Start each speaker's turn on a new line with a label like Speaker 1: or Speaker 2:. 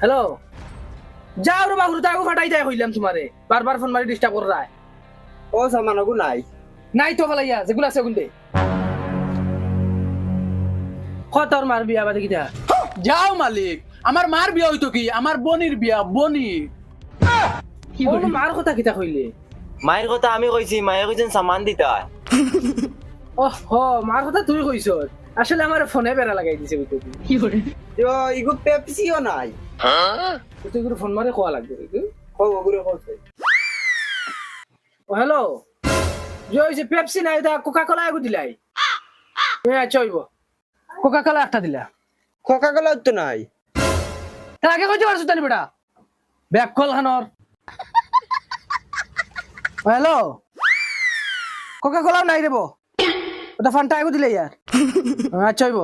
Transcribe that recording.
Speaker 1: hello যাও রে বাবু তাকে ফাটাই দেয় হইলাম তোমারে বারবার ফোন মারি ডিস্টার্ব কর রায়
Speaker 2: ও সামানগু নাই
Speaker 1: নাই তো ফেলাইয়া যেগুলো আছে গুনতে কতর মার বিয়া বাদে কিটা
Speaker 3: যাও মালিক আমার মার বিয়া হইতো কি আমার বোনির বিয়া বনি
Speaker 1: কোন মার কথা কিটা কইলে
Speaker 4: মায়ের কথা আমি কইছি মায়ে কইছেন সামান দিতে হয়
Speaker 1: ওহ মার কথা তুই কইছ আসলে আমার ফোনে বেড়া লাগাই দিছে বুঝতে
Speaker 2: তো ইগু পেপসিও নাই
Speaker 1: তুই করে ফোন মারে কোয়া লাগবে
Speaker 2: ও ওগুলো হচ্ছে
Speaker 1: ও হ্যালো জয় যে পেপসি নাই দা কোকা কোলা আগু দিলাই হ্যাঁ চইব কোকা কোলা একটা দিলা
Speaker 2: কোকা কোলা তো নাই
Speaker 1: তার আগে কইতে পারছ তানি বেটা ব্যাক কল খানর হ্যালো কোকা কোলা নাই দেবো ওটা ফান্টা আগু দিলাই ইয়ার আচ্ছা হইব